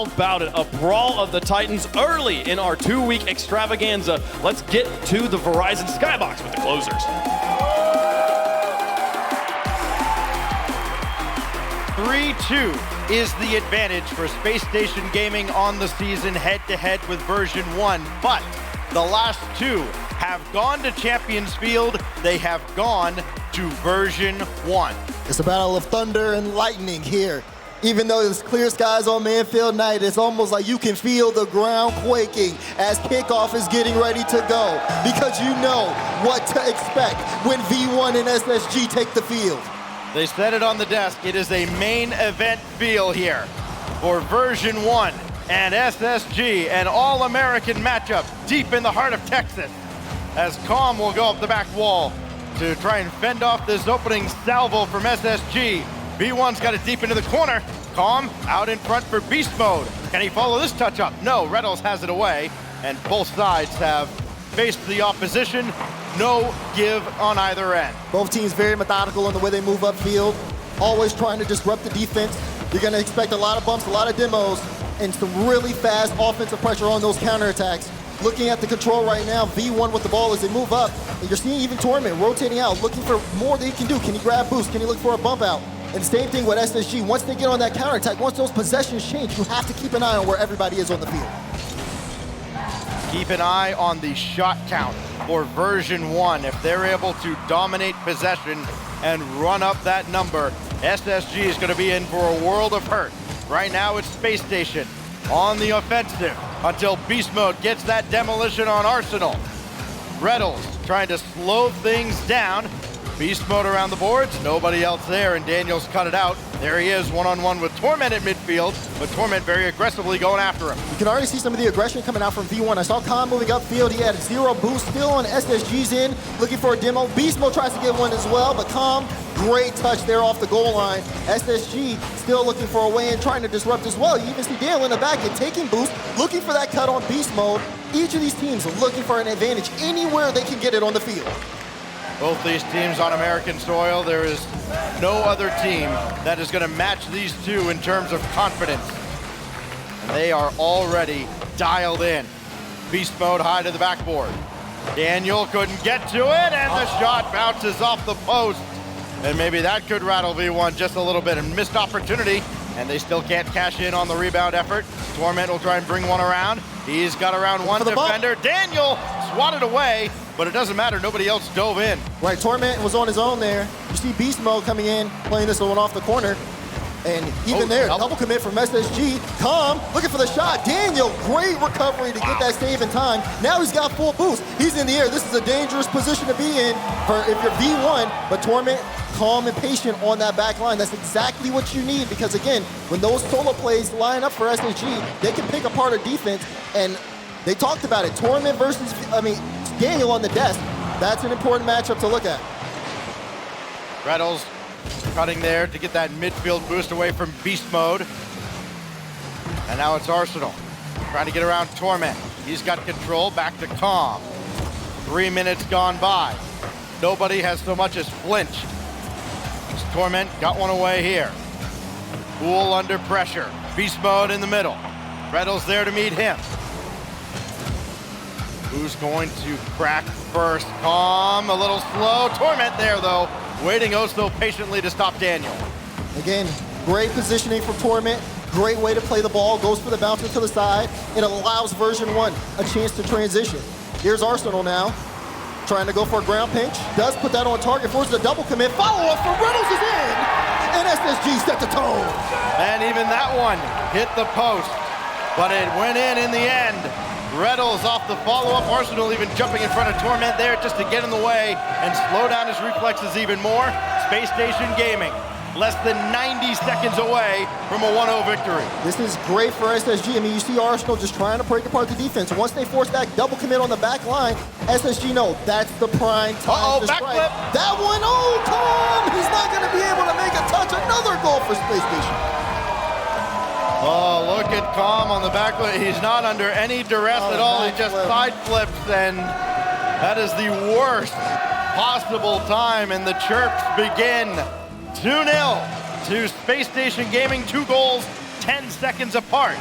How about it? A brawl of the Titans early in our 2-week extravaganza. Let's get to the Verizon Skybox with the closers. 3-2 is the advantage for Space Station Gaming on the season, head-to-head with Version 1. But the last two have gone to Champions Field. They have gone to Version 1. It's a battle of thunder and lightning here. Even though it's clear skies on Manfield night, it's almost like you can feel the ground quaking as kickoff is getting ready to go, because you know what to expect when V1 and SSG take the field. They said it on the desk. It is a main event feel here for Version 1 and SSG, an all-American matchup deep in the heart of Texas, as Calm will go up the back wall to try and fend off this opening salvo from SSG. V1's got it deep into the corner. Calm out in front for beast mode. Can he follow this touch up? No, Reynolds has it away, and both sides have faced the opposition. No give on either end. Both teams very methodical in the way they move upfield, always trying to disrupt the defense. You're going to expect a lot of bumps, a lot of demos, and some really fast offensive pressure on those counterattacks. Looking at the control right now, V1 with the ball as they move up, and you're seeing even Torment rotating out, looking for more that he can do. Can he grab boost? Can he look for a bump out? And same thing with SSG. Once they get on that counterattack, once those possessions change, you have to keep an eye on where everybody is on the field. Keep an eye on the shot count for Version 1. If they're able to dominate possession and run up that number, SSG is going to be in for a world of hurt. Right now it's Space Station on the offensive until Beast Mode gets that demolition on Arsenal. Reynolds trying to slow things down. Beast Mode around the boards, nobody else there, and Daniels cut it out. There he is, one-on-one with Torment at midfield, but Torment very aggressively going after him. You can already see some of the aggression coming out from V1. I saw Khan moving upfield. He had 0 boost, still on SSG's end, looking for a demo. Beast Mode tries to get one as well, but Khan, great touch there off the goal line. SSG still looking for a way in, trying to disrupt as well. You even see Dale in the back and taking boost, looking for that cut on Beast Mode. Each of these teams are looking for an advantage anywhere they can get it on the field. Both these teams on American soil, there is no other team that is going to match these two in terms of confidence. And they are already dialed in. Beast Mode high to the backboard. Daniel couldn't get to it, and the shot bounces off the post. And maybe that could rattle V1 just a little bit. A missed opportunity, and they still can't cash in on the rebound effort. Torment will try and bring one around. He's got around one defender. Daniel swatted away, but it doesn't matter. Nobody else dove in. Right, Torment was on his own there. You see Beast Mode coming in, playing this one off the corner. And even there, double commit from SSG. Calm, looking for the shot. Daniel, great recovery to get that save in time. Now he's got full boost. He's in the air. This is a dangerous position to be in for if you're V1, but Torment, calm and patient on that back line. That's exactly what you need, because again, when those solo plays line up for SSG, they can pick apart a defense, and they talked about it. Torment versus, Daniel on the desk. That's an important matchup to look at. Reynolds cutting there to get that midfield boost away from Beast Mode. And now it's Arsenal trying to get around Torment. He's got control, back to Calm. 3 minutes gone by. Nobody has so much as flinched. Torment got one away here. Pool under pressure. Beast Mode in the middle. Reynolds there to meet him. Who's going to crack first? Calm, a little slow. Torment there though, waiting oh so patiently to stop Daniel. Again, great positioning from Torment. Great way to play the ball. Goes for the bouncer to the side. It allows Version 1 a chance to transition. Here's Arsenal now, trying to go for a ground pinch. Does put that on target, forces a double commit. Follow up from Reynolds is in, and SSG set the tone. And even that one hit the post, but it went in the end. Reynolds off the follow-up. Arsenal even jumping in front of Torment there just to get in the way and slow down his reflexes even more. Space Station Gaming, less than 90 seconds away from a 1-0 victory. This is great for SSG. You see Arsenal just trying to break apart the defense. Once they force that double commit on the back line, SSG know that's the prime time to strike. Backflip. That one, Calm! He's not going to be able to make a touch. Another goal for Space Station. Oh, look at Calm on the back. He's not under any duress at all. He just side flips, and that is the worst possible time, and the chirps begin. 2-0 to Space Station Gaming, 2 goals, 10 seconds apart.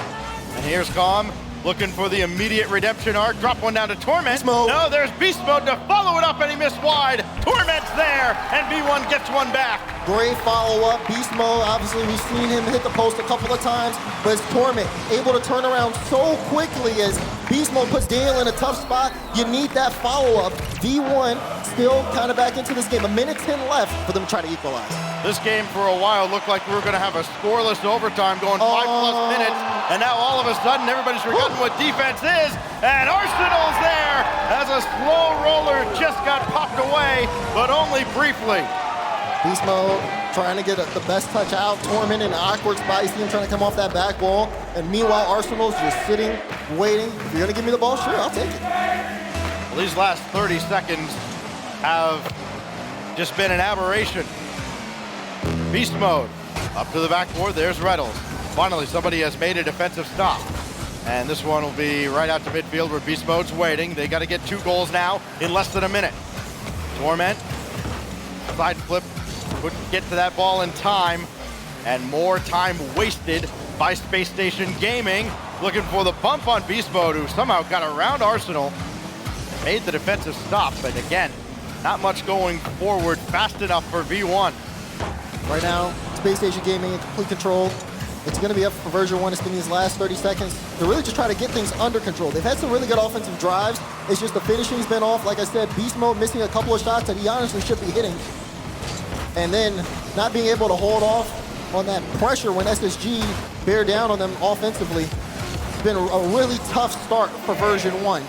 And here's Calm, looking for the immediate redemption arc. Drop one down to Torment. Beast Mode. No, there's Beast Mode to follow it up, and he missed wide. Torment's there, and V1 gets one back. Great follow-up. Beast Mode, obviously we've seen him hit the post a couple of times, but it's Torment able to turn around so quickly as Beast Mode puts Daniel in a tough spot. You need that follow-up. V1 still kind of back into this game. 1:10 left for them to try to equalize. This game for a while looked like we were going to have a scoreless overtime going 5+ minutes, and now all of a sudden everybody's forgotten what defense is, and Arsenal's there as a slow roller just got popped away, but only briefly. Beast Mode trying to get the best touch out. Torment in an awkward spot. You see him trying to come off that back wall. And meanwhile, Arsenal's just sitting, waiting. If you're going to give me the ball, sure, I'll take it. Well, these last 30 seconds have just been an aberration. Beast Mode up to the backboard. There's Reddles. Finally, somebody has made a defensive stop. And this one will be right out to midfield where Beast Mode's waiting. They got to get 2 goals now in less than a minute. Torment, side flip. Couldn't get to that ball in time, and more time wasted by Space Station Gaming, looking for the bump on Beast Mode, who somehow got around Arsenal, made the defensive stop, but again, not much going forward fast enough for V1. Right now, Space Station Gaming in complete control. It's going to be up for Version 1 to spend these last 30 seconds to really just try to get things under control. They've had some really good offensive drives. It's just the finishing's been off. Like I said, Beast Mode missing a couple of shots that he honestly should be hitting. And then not being able to hold off on that pressure when SSG bear down on them offensively. It's been a really tough start for Version 1.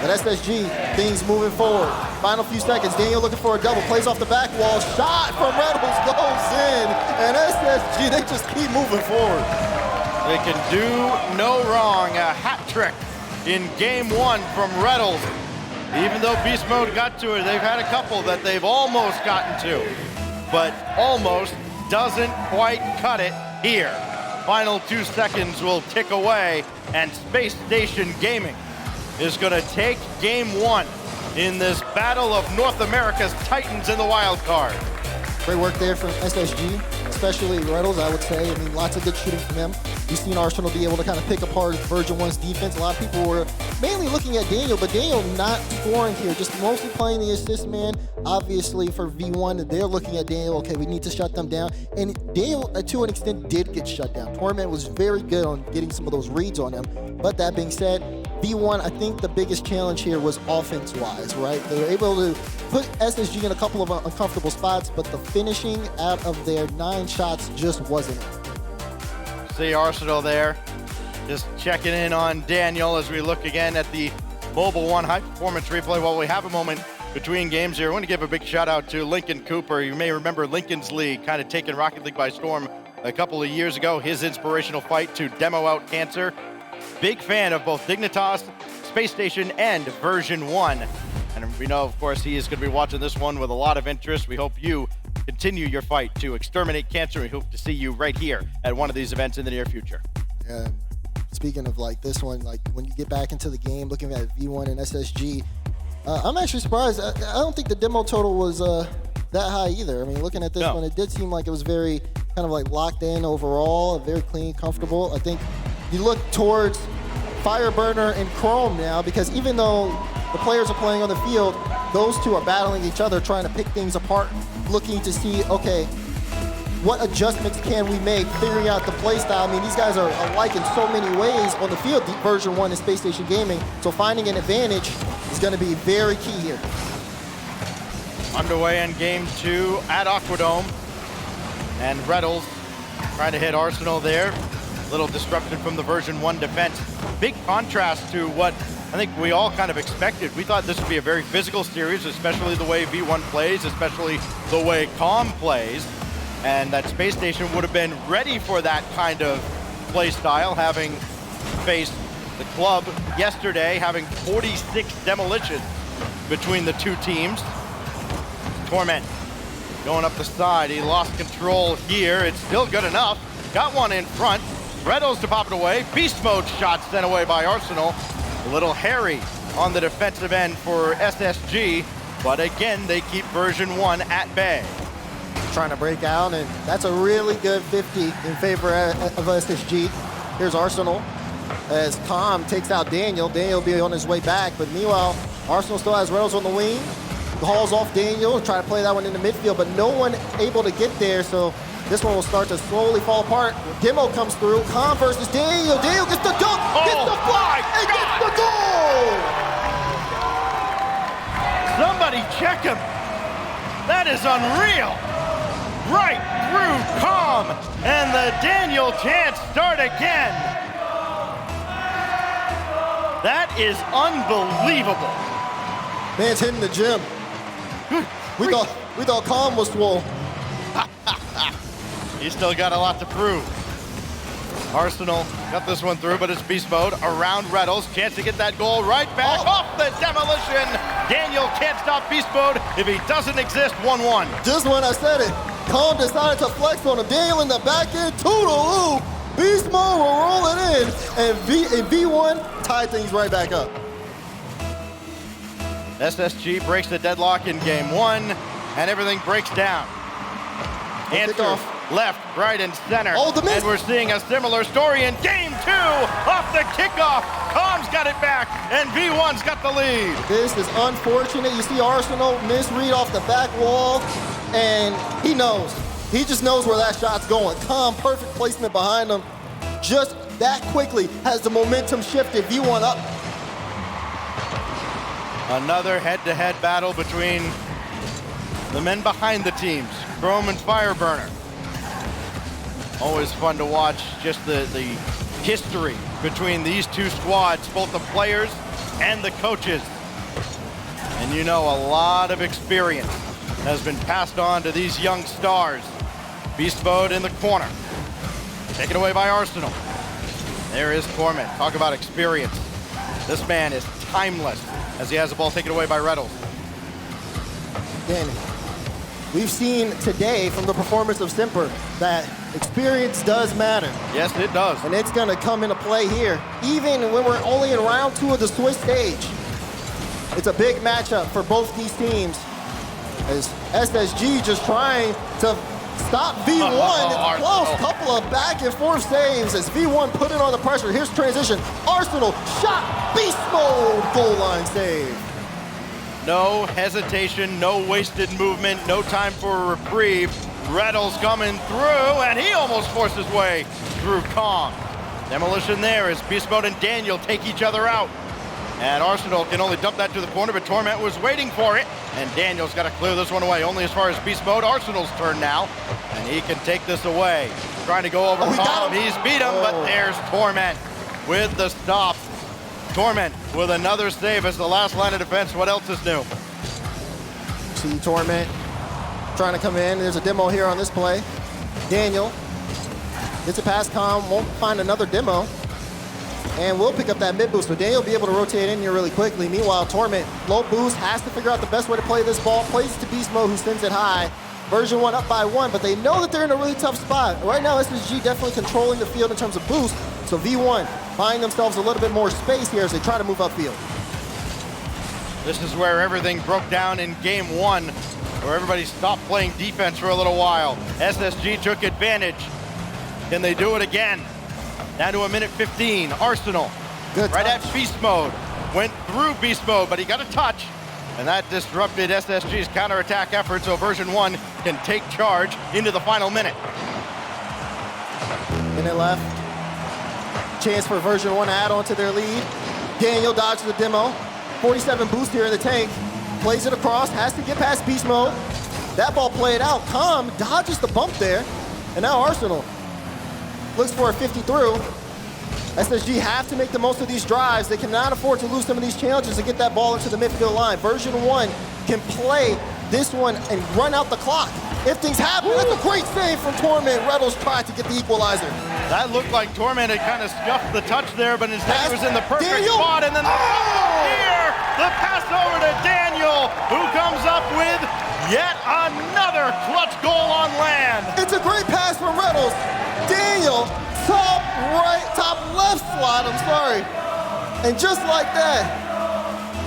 But SSG, things moving forward. Final few seconds, Daniel looking for a double, plays off the back wall, shot from Rebels goes in, and SSG, they just keep moving forward. They can do no wrong. A hat trick in game 1 from Reddles. Even though Beast Mode got to it, they've had a couple that they've almost gotten to. But almost doesn't quite cut it here. Final 2 seconds will tick away, and Space Station Gaming is going to take game 1 in this battle of North America's Titans in the wild card. Great work there from SSG, especially Reddles, I would say. I mean, lots of good shooting from him. We've seen Arsenal be able to kind of pick apart Version 1's defense. A lot of people were mainly looking at Daniel, but Daniel not scoring here, just mostly playing the assist man. Obviously, for V1, they're looking at Daniel, okay, we need to shut them down. And Daniel, to an extent, did get shut down. Torment was very good on getting some of those reads on him. But that being said, V1, I think the biggest challenge here was offense-wise, right? They were able to put SSG in a couple of uncomfortable spots, but the finishing out of their 9 shots just wasn't it. See Arsenal there, just checking in on Daniel as we look again at the Mobile One High Performance Replay. While we have a moment between games here, I want to give a big shout out to Lincoln Cooper. You may remember Lincoln's League kind of taking Rocket League by storm a couple of years ago. His inspirational fight to demo out cancer. Big fan of both Dignitas, Space Station, and Version 1. And we know, of course, he is going to be watching this one with a lot of interest. We hope you continue your fight to exterminate cancer. We hope to see you right here at one of these events in the near future. Yeah. Speaking of like this one, like when you get back into the game, looking at V1 and SSG, I'm actually surprised. I don't think the demo total was that high either. I mean, looking at this one, it did seem like it was very kind of like locked in overall, very clean, comfortable. I think you look towards Fireburner and Chrome now, because even though the players are playing on the field, those two are battling each other, trying to pick things apart, looking to see, okay, what adjustments can we make, figuring out the play style. I mean, these guys are alike in so many ways on the field, Version 1 and Space Station Gaming, so finding an advantage is going to be very key here. Underway in game 2 at Aquadome, and Reddles trying to hit Arsenal there. Little disruption from the Version 1 defense. Big contrast to what I think we all kind of expected. We thought this would be a very physical series, especially the way V1 plays, especially the way Calm plays, and that Space Station would have been ready for that kind of play style, having faced the club yesterday, having 46 demolitions between the two teams. Torment going up the side. He lost control here. It's still good enough. Got one in front. Reddles to pop it away. Beast Mode shot sent away by Arsenal. A little hairy on the defensive end for SSG, but again, they keep Version 1 at bay. Trying to break out, and that's a really good 50 in favor of SSG. Here's Arsenal. as Com takes out Daniel. Daniel will be on his way back, but meanwhile, Arsenal still has Reynolds on the wing. Hauls off Daniel, try to play that one in the midfield, but no one able to get there, so this one will start to slowly fall apart. Demo comes through, Com versus Daniel. Daniel gets the dunk, gets the block, and gets the goal! Somebody check him. That is unreal. Right through Com, and the Daniel can't start again. That is unbelievable. Man's hitting the gym. We thought Com was swole. He's still got a lot to prove. Arsenal got this one through, but it's beast mode around Reynolds. Chance to get that goal right back off the demolition. Daniel can't stop beast mode if he doesn't exist. 1-1. Just when I said it, Com decided to flex on him. Daniel in the back end, toodaloo. Beast mode will roll it in, and V1 tied things right back up. SSG breaks the deadlock in game 1, and everything breaks down. Answer left, right, and center. Oh, the miss. And we're seeing a similar story in game 2. Off the kickoff, Com's got it back, and V1's got the lead. This is unfortunate. You see Arsenal misread off the back wall, and he knows. He just knows where that shot's going. Com, perfect placement behind him. Just that quickly has the momentum shifted. V1 up. Another head-to-head battle between the men behind the teams, Chrome and Fireburner. Always fun to watch just the history between these two squads, both the players and the coaches. And you know, a lot of experience has been passed on to these young stars. Beast mode in the corner. Taken away by Arsenal. There is Torment. Talk about experience. This man is timeless as he has the ball taken away by Reynolds. Again, we've seen today from the performance of Simper that experience does matter. Yes, it does. And it's going to come into play here. Even when we're only in round 2 of the Swiss stage, it's a big matchup for both these teams. As SSG just trying to stop V1. It's close. Couple of back and forth saves as V1 put in on the pressure. Here's transition. Arsenal shot. Beast mode. Goal line save. No hesitation, no wasted movement, no time for a reprieve. Reynolds coming through, and he almost forced his way through Com. Demolition there as Beast Mode and Daniel take each other out. And Arsenal can only dump that to the corner, but Torment was waiting for it. And Daniel's got to clear this one away. Only as far as Beast Mode. Arsenal's turn now. And he can take this away. Trying to go over Com. He's beat him, but there's Torment with the stop. Torment with another save as the last line of defense. What else is new? See Torment trying to come in. There's a demo here on this play. Daniel gets it past Com. Won't find another demo. And we'll pick up that mid boost, but Daniel will be able to rotate in here really quickly. Meanwhile, Torment, low boost, has to figure out the best way to play this ball. Plays it to Beast Mode, who sends it high. Version 1 up by 1, but they know that they're in a really tough spot. Right now, SSG definitely controlling the field in terms of boost. So V1 find themselves a little bit more space here as they try to move upfield. This is where everything broke down in game 1, where everybody stopped playing defense for a little while. SSG took advantage. Can they do it again? Down to a minute 15. Arsenal, good right touch. at Beast Mode. Went through Beast Mode, but he got a touch. And that disrupted SSG's counterattack effort, so Version 1 can take charge into the final minute. Minute left. Chance for Version 1 to add on to their lead. Daniel dodges the demo. 47 boost here in the tank. Plays it across, has to get past Beast Mode. That ball played out. Com dodges the bump there. And now Arsenal looks for a 50 through. SSG have to make the most of these drives. They cannot afford to lose some of these challenges and get that ball into the midfield line. Version 1 can play this one and run out the clock. If things happen, that's a great save from Torment. Reynolds tried to get the equalizer. That looked like Torment had kind of scuffed the touch there, but instead he was in the perfect spot. And then here, the pass over to Daniel, who comes up with yet another clutch goal on land. It's a great pass from Reynolds. Daniel, top right, top left slot, I'm sorry. And just like that,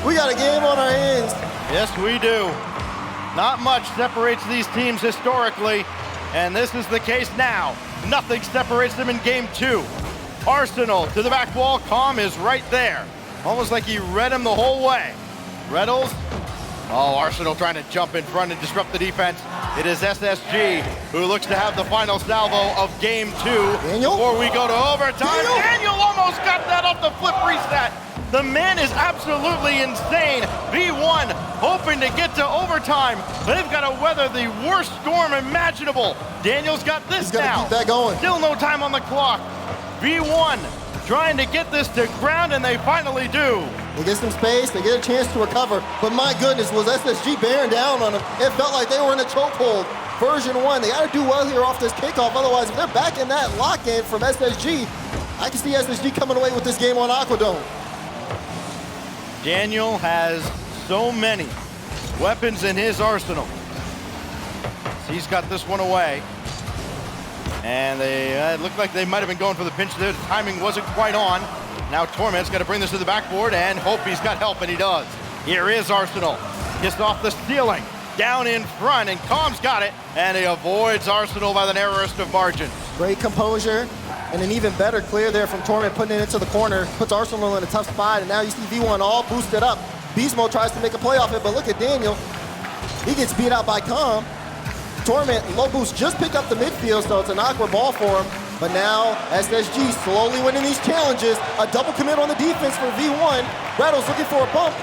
we got a game on our hands. Yes, we do. Not much separates these teams historically, and this is the case now. Nothing separates them in game 2. Arsenal to the back wall. Calm is right there. Almost like he read him the whole way. Reynolds. Oh, Arsenal trying to jump in front and disrupt the defense. It is SSG who looks to have the final salvo of game 2 before we go to overtime. Daniel almost got that off the flip reset. The man is absolutely insane. V1 hoping to get to overtime. They've got to weather the worst storm imaginable. Daniel's got this now. Keep that going. Still no time on the clock. V1 trying to get this to ground, and they finally do. They get some space, they get a chance to recover, but my goodness, was SSG bearing down on them. It felt like they were in a chokehold. Version 1, they got to do well here off this kickoff, otherwise if they're back in that lock-in from SSG, I can see SSG coming away with this game on Aquadome. Daniel has so many weapons in his arsenal. He's got this one away. And they it looked like they might have been going for the pinch there. The timing wasn't quite on. Now Torment's got to bring this to the backboard and hope he's got help, and he does. Here is Arsenal. Gets off the ceiling. Down in front, and Calm's got it. And he avoids Arsenal by the narrowest of margins. Great composure, and an even better clear there from Torment, putting it into the corner. Puts Arsenal in a tough spot, and now you see V1 all boosted up. Beast Mode tries to make a play off it, but look at Daniel. He gets beat out by Calm. Torment, low boost, just picked up the midfield, so it's an awkward ball for him. But now, SSG slowly winning these challenges. A double commit on the defense for V1. Rattle's looking for a bump.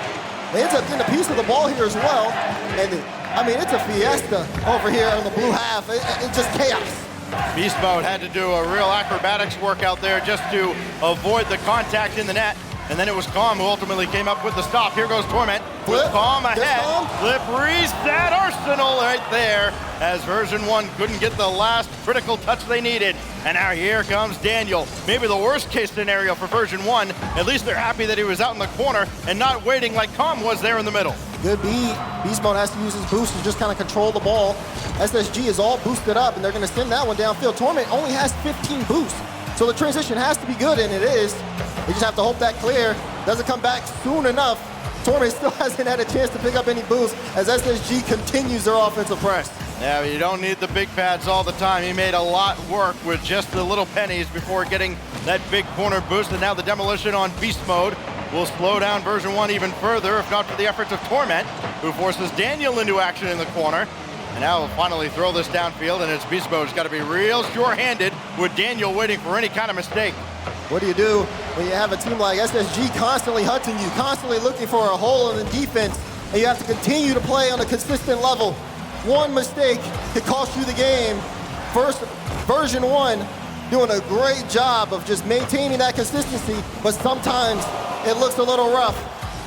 They ends up getting a piece of the ball here as well. And I mean, it's a fiesta over here on the blue half. It's just chaos. Beast Mode had to do a real acrobatics work out there just to avoid the contact in the net. And then it was Calm who ultimately came up with the stop. Here goes Torment. With Calm ahead. Flip reset. Arsenal right there as Version 1 couldn't get the last critical touch they needed. And now here comes Daniel. Maybe the worst case scenario for Version 1. At least they're happy that he was out in the corner and not waiting like Calm was there in the middle. Good beat. Beast Mode has to use his boost to just kind of control the ball. SSG is all boosted up, and they're going to send that one downfield. Torment only has 15 boosts. So the transition has to be good, and it is. They just have to hope that clear doesn't come back soon enough. Torment still hasn't had a chance to pick up any boost as SSG continues their offensive press. Yeah, you don't need the big pads all the time. He made a lot work with just the little pennies before getting that big corner boost, and now the demolition on Beast Mode will slow down Version 1 even further, if not for the efforts of Torment, who forces Daniel into action in the corner. And now we'll finally throw this downfield, and it's Beast Mode's got to be real sure-handed with Daniel waiting for any kind of mistake. What do you do when you have a team like SSG constantly hunting you, constantly looking for a hole in the defense, and you have to continue to play on a consistent level? One mistake could cost you the game. First, Version 1 doing a great job of just maintaining that consistency, but sometimes it looks a little rough.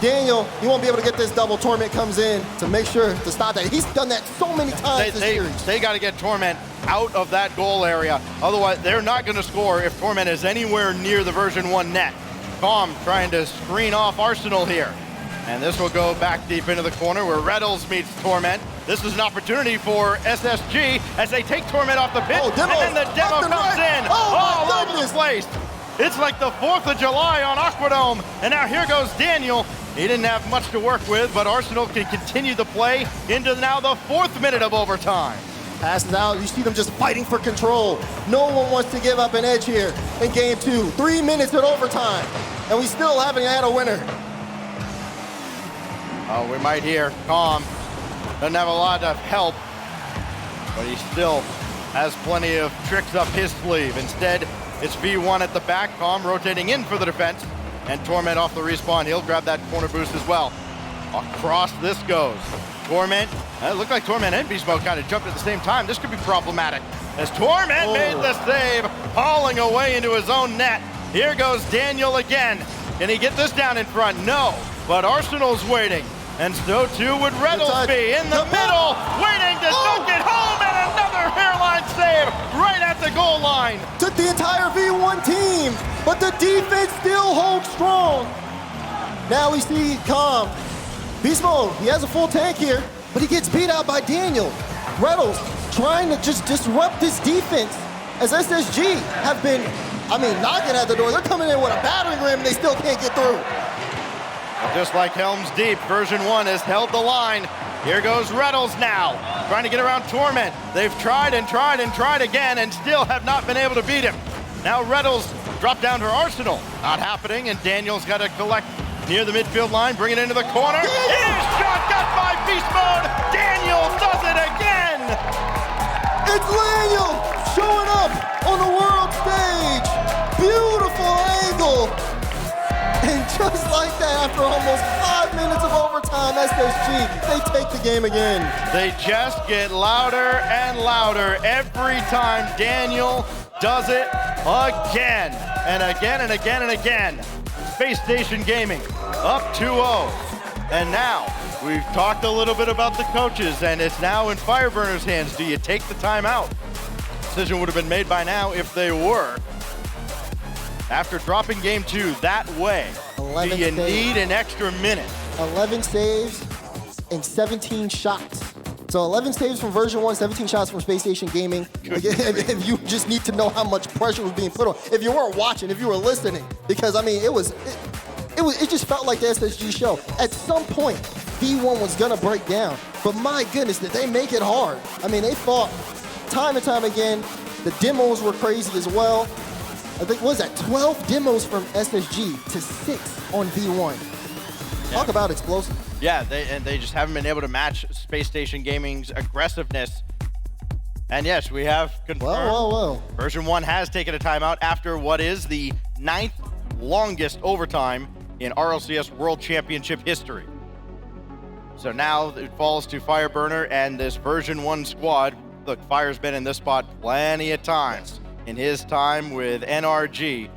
Daniel, you won't be able to get this double. Torment comes in to make sure to stop that. He's done that so many times this series. They got to get Torment out of that goal area. Otherwise, they're not going to score if Torment is anywhere near the Version 1 net. Calm trying to screen off Arsenal here. And this will go back deep into the corner where Reynolds meets Torment. This is an opportunity for SSG as they take Torment off the pitch. Oh, and then the demo comes in. Oh, all over the place. It's like the 4th of July on Aquadome. And now here goes Daniel. He didn't have much to work with, but Arsenal can continue the play into now the 4th minute of overtime. Passes out, you see them just fighting for control. No one wants to give up an edge here in game 2. 3 minutes at overtime, and we still haven't had a winner. Oh, we might hear Calm. Doesn't have a lot of help, but he still has plenty of tricks up his sleeve. Instead, it's V1 at the back, Calm rotating in for the defense, and Torment off the respawn. He'll grab that corner boost as well. Across this goes. Torment, it looked like Torment and Beast Mode kind of jumped at the same time. This could be problematic as Torment made the save, hauling away into his own net. Here goes Daniel again. Can he get this down in front? No, but Arsenal's waiting. And so too would Reynolds be in the middle, waiting to dunk it home, and another hairline save right at the goal line. Took the entire V1 team, but the defense still holds strong. Now we see Calm. Beast Mode, he has a full tank here, but he gets beat out by Daniel. Reynolds trying to just disrupt this defense as SSG have been, knocking at the door. They're coming in with a battering ram and they still can't get through. Just like Helm's Deep, Version 1 has held the line. Here goes Reynolds now, trying to get around Torment. They've tried and tried and tried again and still have not been able to beat him. Now Reynolds drop down to Arsenal. Not happening, and Daniel's got to collect near the midfield line, bring it into the corner. His shot got by Beast Mode. Daniel does it again. It's Daniel showing up on the world stage. Beautiful angle. And just like that, after almost 5 minutes of overtime, SSG, they take the game again. They just get louder and louder every time Daniel does it again and again and again and again. Space Station Gaming up 2-0. And now we've talked a little bit about the coaches, and it's now in Fireburner's hands. Do you take the timeout? Decision would have been made by now if they were. After dropping game 2 that way, do you need an extra minute? 11 saves and 17 shots. So 11 saves from Version 1, 17 shots from Space Station Gaming. If you just need to know how much pressure was being put on. If you weren't watching, if you were listening, because I mean, it just felt like the SSG show. At some point, V1 was gonna break down, but my goodness, did they make it hard? I mean, they fought time and time again. The demos were crazy as well. I think, what was that, 12 demos from SSG to 6 on V1. Talk about explosive. Yeah, they just haven't been able to match Space Station Gaming's aggressiveness. And yes, we have confirmed Version 1 has taken a timeout after what is the 9th longest overtime in RLCS World Championship history. So now it falls to Fireburner and this Version 1 squad. Look, Fire's been in this spot plenty of times in his time with NRG.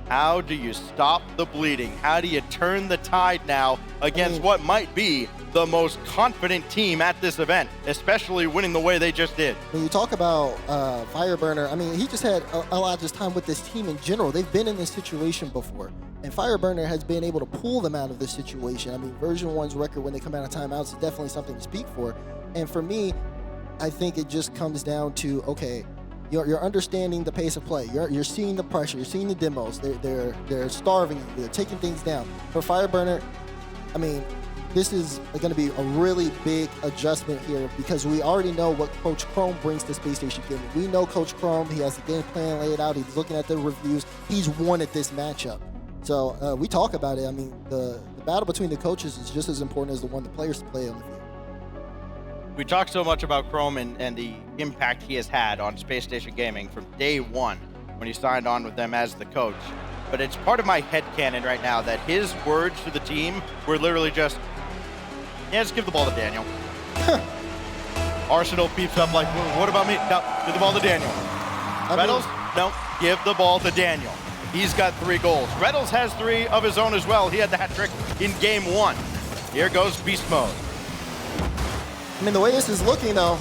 How do you stop the bleeding? How do you turn the tide now against what might be the most confident team at this event, especially winning the way they just did? When you talk about Fireburner, I mean, he just had a lot of this time with this team in general. They've been in this situation before, and Fireburner has been able to pull them out of this situation. I mean, Version 1's record when they come out of timeouts is definitely something to speak for. And for me, I think it just comes down to, okay, you're understanding the pace of play. You're seeing the pressure. You're seeing the demos. They're starving you. They're taking things down. For Fireburner, I mean, this is going to be a really big adjustment here because we already know what Coach Chrome brings to Space Station Gaming. We know Coach Chrome. He has the game plan laid out. He's looking at the reviews. He's wanted this matchup. So we talk about it. I mean, the battle between the coaches is just as important as the one the players play on the field. We talk so much about Chrome and the impact he has had on Space Station Gaming from day one when he signed on with them as the coach. But it's part of my headcanon right now that his words to the team were literally just, yeah, just give the ball to Daniel. Arsenal peeps up like, what about me? No, give the ball to Daniel. Reynolds, no, give the ball to Daniel. He's got 3 goals. Reynolds has 3 of his own as well. He had the hat trick in game 1. Here goes Beast Mode. I mean, the way this is looking, though,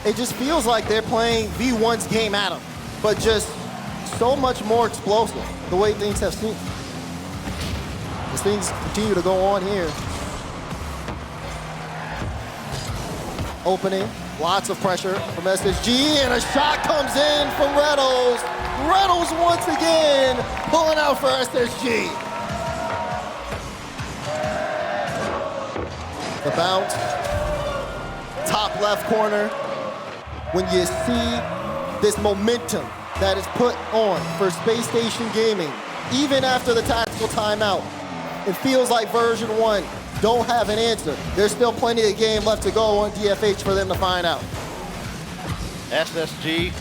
it just feels like they're playing V1's game at them, but just so much more explosive, the way things have seemed. As things continue to go on here. Opening, lots of pressure from SSG, and a shot comes in from Reynolds. Reynolds once again pulling out for SSG. The bounce. Top left corner. When you see this momentum that is put on for Space Station Gaming, even after the tactical timeout, it feels like Version 1 don't have an answer. There's still plenty of game left to go on DFH for them to find out. SSG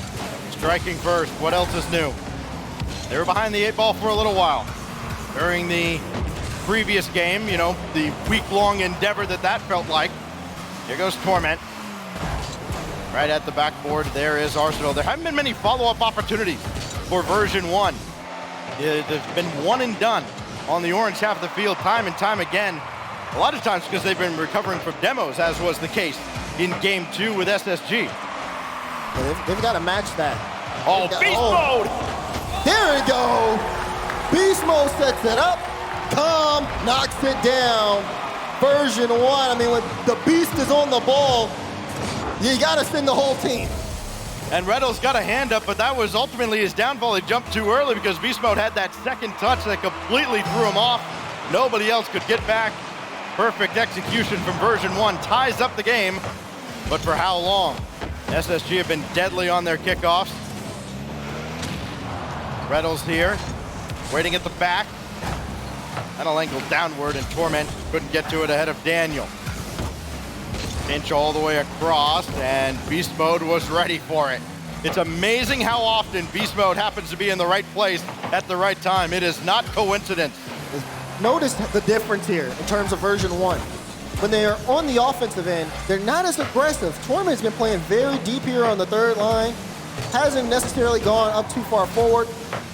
striking first. What else is new? They were behind the 8 ball for a little while. During the previous game, you know, the week-long endeavor that felt like. Here goes Torment. Right at the backboard, there is Arsenal. There haven't been many follow-up opportunities for Version 1. There's been one and done on the orange half of the field time and time again. A lot of times because they've been recovering from demos, as was the case in game 2 with SSG. Yeah, they've got to match that. Oh, Beast Mode! There we go! Beast Mode sets it up. Calm knocks it down. Version 1, I mean, when the Beast is on the ball, you got to send the whole team. And Reynolds got a hand up, but that was ultimately his downfall. He jumped too early because Beast Mode had that second touch that completely threw him off. Nobody else could get back. Perfect execution from Version 1 ties up the game, but for how long? SSG have been deadly on their kickoffs. Reynolds here, waiting at the back. That'll angle downward, and Torment couldn't get to it ahead of Daniel. Pinch all the way across, and Beast Mode was ready for it. It's amazing how often Beast Mode happens to be in the right place at the right time. It is not coincidence. Notice the difference here in terms of version 1. When they are on the offensive end, they're not as aggressive. Torment's been playing very deep here on the third line. Hasn't necessarily gone up too far forward.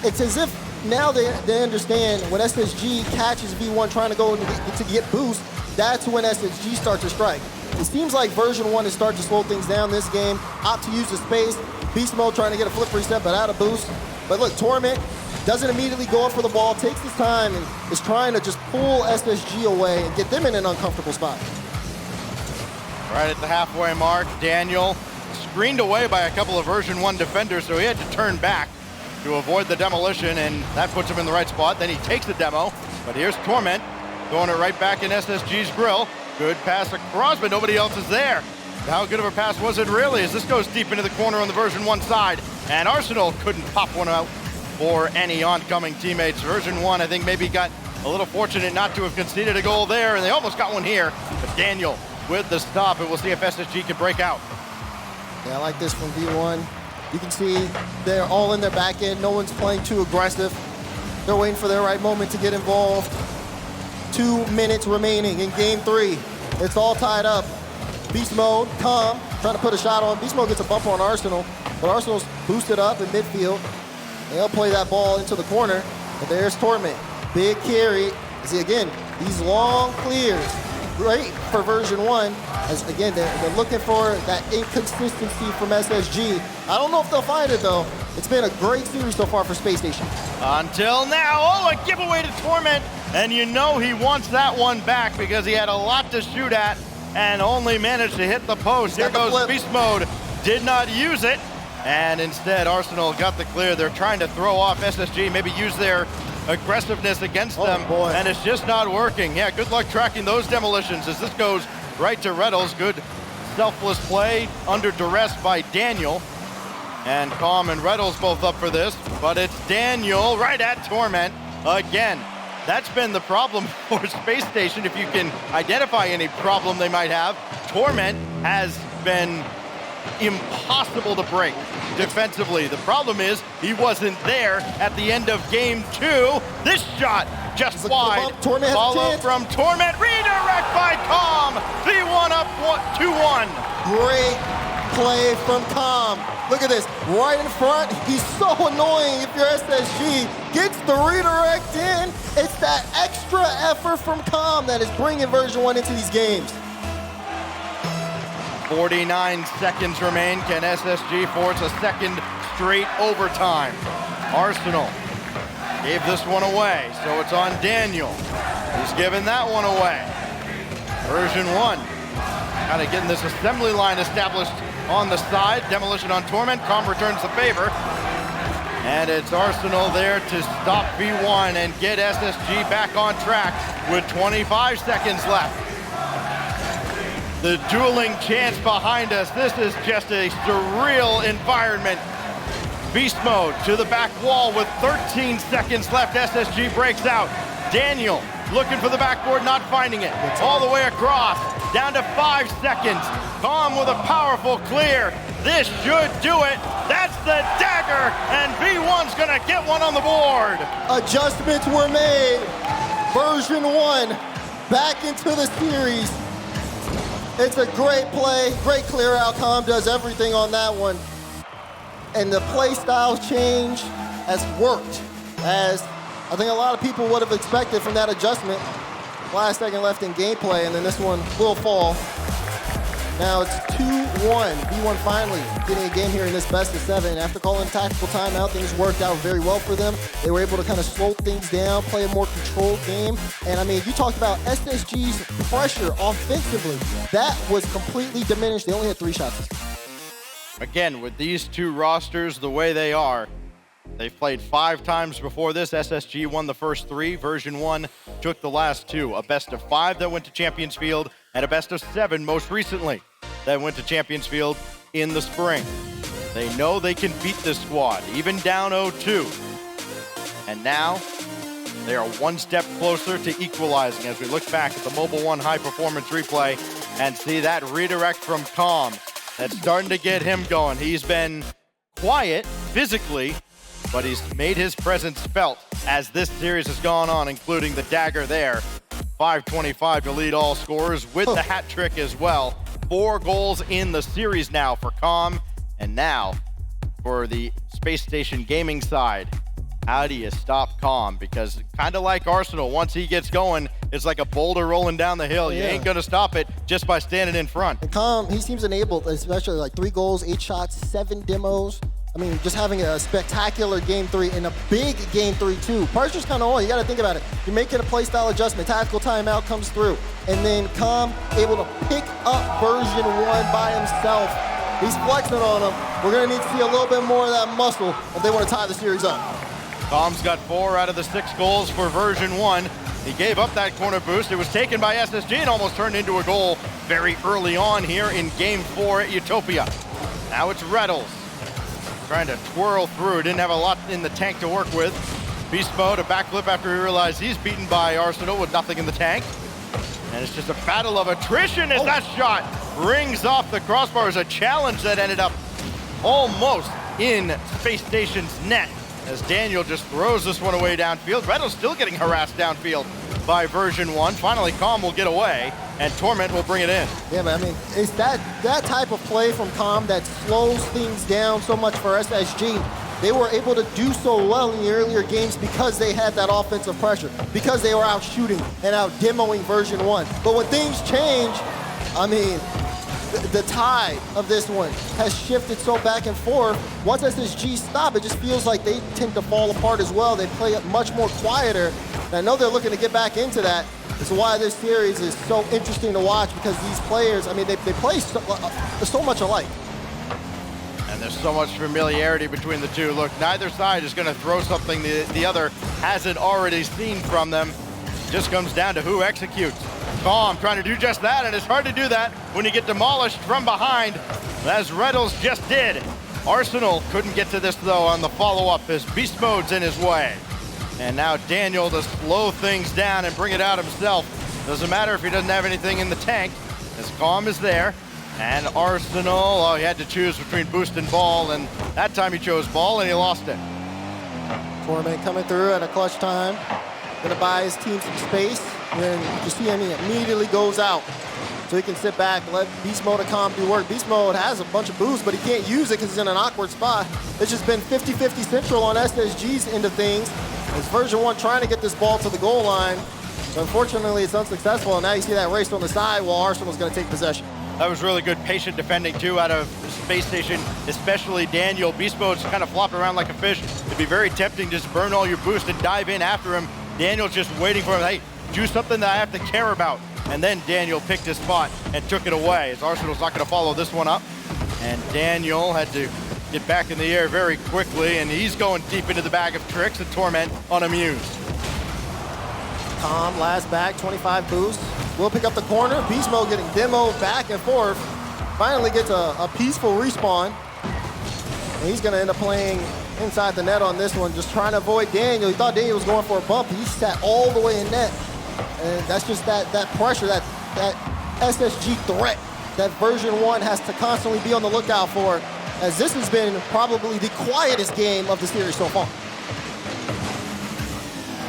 It's as if now they understand when SSG catches V1 trying to go to get boost, that's when SSG starts to strike. It seems like version 1 is starting to slow things down this game. Opt to use the space. Beast Mode trying to get a flip reset, but out of boost. But look, Torment doesn't immediately go up for the ball, takes his time, and is trying to just pull SSG away and get them in an uncomfortable spot. Right at the halfway mark, Daniel screened away by a couple of version 1 defenders, so he had to turn back to avoid the demolition, and that puts him in the right spot. Then he takes the demo, but here's Torment, throwing it right back in SSG's grill. Good pass across, but nobody else is there. How good of a pass was it really, as this goes deep into the corner on the version 1 side, and Arsenal couldn't pop one out for any oncoming teammates. Version 1, I think, maybe got a little fortunate not to have conceded a goal there, and they almost got one here. But Daniel with the stop, and we'll see if SSG can break out. Yeah, I like this from V1. You can see they're all in their back end. No one's playing too aggressive. They're waiting for their right moment to get involved. 2 minutes remaining in game 3. It's all tied up. Beast Mode, calm, trying to put a shot on. Beast Mode gets a bump on Arsenal, but Arsenal's boosted up in midfield. They'll play that ball into the corner, but there's Torment. Big carry. See, again, these long clears, great for version 1. As again, they're looking for that inconsistency from SSG. I don't know if they'll find it, though. It's been a great series so far for Spacestation. Until now, oh, a giveaway to Torment. And you know he wants that one back because he had a lot to shoot at and only managed to hit the post. Here goes Beast Mode. Did not use it. And instead, Arsenal got the clear. They're trying to throw off SSG, maybe use their aggressiveness against them. Boy. And it's just not working. Yeah, good luck tracking those demolitions as this goes right to Reynolds. Good selfless play under duress by Daniel. And Calm and Reynolds both up for this, but it's Daniel right at Torment again. That's been the problem for Space Station. If you can identify any problem they might have, Torment has been impossible to break defensively. The problem is he wasn't there at the end of game 2. This shot just wide. Follow from Torment. Redirect by Calm. V1 up 2-1. Great play from Calm. Look at this, right in front. He's so annoying if you're SSG. Gets the redirect in. It's that extra effort from Calm that is bringing version 1 into these games. 49 seconds remain. Can SSG force a second straight overtime? Arsenal gave this one away, so it's on Daniel. He's giving that one away. Version 1 kind of getting this assembly line established on the side. Demolition on Torment. Calm returns the favor. And it's Arsenal there to stop V1 and get SSG back on track with 25 seconds left. The dueling chants behind us. This is just a surreal environment. Beast Mode to the back wall with 13 seconds left. SSG breaks out. Daniel looking for the backboard, not finding it. All the way across, down to 5 seconds. Calm with a powerful clear. This should do it. That's the dagger, and V1's gonna get one on the board. Adjustments were made. Version 1 back into the series. It's a great play, great clear out. Calm does everything on that one. And the play style change has worked, as I think a lot of people would have expected from that adjustment. Last second left in gameplay, and then this one will fall. Now it's 2-1. V1 finally getting a game here in this best of 7. After calling a tactical timeout, things worked out very well for them. They were able to kind of slow things down, play a more controlled game. And I mean, you talked about SSG's pressure offensively. That was completely diminished. They only had 3 shots. Again, with these two rosters the way they are, they've played 5 times before this. SSG won the first 3. Version 1 took the last 2. A best of 5 that went to Champions Field, and a best of 7 most recently that went to Champions Field in the spring. They know they can beat this squad, even down 0-2. And now they are one step closer to equalizing as we look back at the Mobile One high performance replay and see that redirect from Calm. That's starting to get him going. He's been quiet physically, but he's made his presence felt as this series has gone on, including the dagger there. 5:25 to lead all scorers with the hat trick as well. 4 goals in the series now for Calm. And now for the Space Station Gaming side, how do you stop Calm? Because kind of like Arsenal, once he gets going, it's like a boulder rolling down the hill. You ain't gonna stop it just by standing in front. And Calm, he seems enabled, especially like 3 goals, 8 shots, 7 demos. I mean, just having a spectacular game 3 and a big game 3 too. Pressure's kind of on, you gotta think about it. You're making a play style adjustment, tactical timeout comes through. And then Calm able to pick up Version 1 by himself. He's flexing on him. We're gonna need to see a little bit more of that muscle if they wanna tie the series up. Calm's got 4 out of the 6 goals for Version 1. He gave up that corner boost. It was taken by SSG and almost turned into a goal very early on here in game 4 at Utopia. Now it's Reddles trying to twirl through. Didn't have a lot in the tank to work with. Beast mode, a backflip after he realized he's beaten by Arsenal with nothing in the tank. And it's just a battle of attrition as that shot rings off the crossbar. As a challenge that ended up almost in Space Station's net as Daniel just throws this one away downfield. Reddle's still getting harassed downfield by Version 1. Finally, Calm will get away, and Torment will bring it in. Yeah, but I mean, it's that type of play from Calm that slows things down so much for SSG. They were able to do so well in the earlier games because they had that offensive pressure, because they were out shooting and out demoing Version 1. But when things change, I mean, the tide of this one has shifted so back and forth. Once SSG stop, it just feels like they tend to fall apart as well. They play much more quieter. And I know they're looking to get back into that. It's why this series is so interesting to watch, because these players, I mean, they play so much alike. And there's so much familiarity between the two. Look, neither side is going to throw something the other hasn't already seen from them. It just comes down to who executes. Calm trying to do just that, and it's hard to do that when you get demolished from behind, as Reddles just did. Arsenal couldn't get to this, though, on the follow-up as Beast Mode's in his way. And now Daniel to slow things down and bring it out himself. Doesn't matter if he doesn't have anything in the tank, as Calm is there. And Arsenal, oh, he had to choose between boost and ball, and that time he chose ball, and he lost it. Torment coming through at a clutch time. Gonna buy his team some space. And then you see him, he immediately goes out. So he can sit back, let Beast Mode and Calm do work. Beast Mode has a bunch of boosts, but he can't use it because he's in an awkward spot. It's just been 50-50 central on SSG's end of things. As Version 1 trying to get this ball to the goal line. But unfortunately, it's unsuccessful, and now you see that race on the side while Arsenal's gonna take possession. That was really good patient defending, too, out of Space Station, especially Daniel. Beast Mode's kind of flopping around like a fish. It'd be very tempting to just burn all your boost and dive in after him. Daniel's just waiting for him. Hey, do something that I have to care about. And then Daniel picked his spot and took it away, as Arsenal's not going to follow this one up. And Daniel had to get back in the air very quickly, and he's going deep into the bag of tricks, and Torment unamused. Calm, last back, 25 boost. Will pick up the corner. Beast Mode getting demoed back and forth. Finally gets a peaceful respawn. And he's gonna end up playing inside the net on this one, just trying to avoid Daniel. He thought Daniel was going for a bump. He sat all the way in net. And that's just that pressure, that SSG threat that Version 1 has to constantly be on the lookout for, as this has been probably the quietest game of the series so far.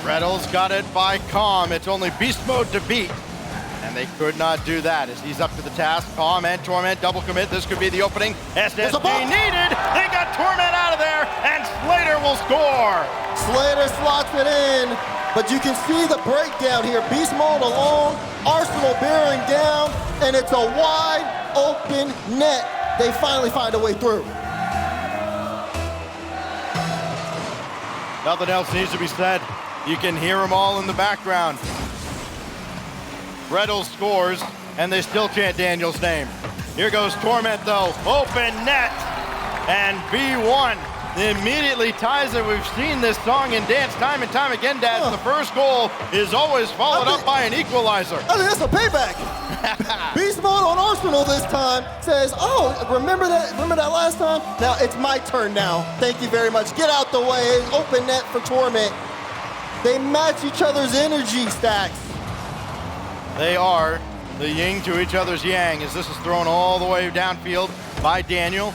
Reddles got it by Calm. It's only Beast Mode to beat. And they could not do that as he's up to the task. Calm and Torment double commit. This could be the opening. SSG needed. They got Torment out of there, and Slater will score. Slater slots it in, but you can see the breakdown here. Beast Mode alone, Arsenal bearing down, and it's a wide open net. They finally find a way through. Nothing else needs to be said. You can hear them all in the background. Reddles scores, and they still chant Daniel's name. Here goes Torment, though. Open net, and B1 immediately ties it. We've seen this song and dance time and time again, Dad. The first goal is always followed up by an equalizer. I think that's a payback. Beast Mode on Arsenal this time says, oh, remember that last time? Now it's my turn now. Thank you very much. Get out the way. Open net for Torment. They match each other's energy stacks. They are the yin to each other's yang, as this is thrown all the way downfield by Daniel.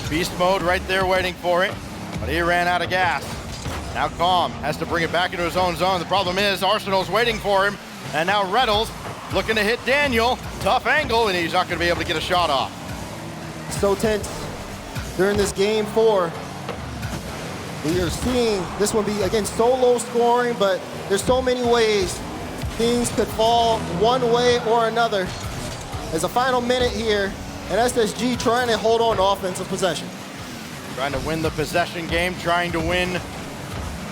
Beast mode right there waiting for it, but he ran out of gas. Now Calm has to bring it back into his own zone. The problem is Arsenal's waiting for him, and now Reddles looking to hit Daniel. Tough angle, and he's not going to be able to get a shot off. So tense during this game 4. We are seeing this one be, again, so low scoring, but there's so many ways things could fall one way or another. There's a final minute here, and SSG trying to hold on to offensive possession. Trying to win the possession game, trying to win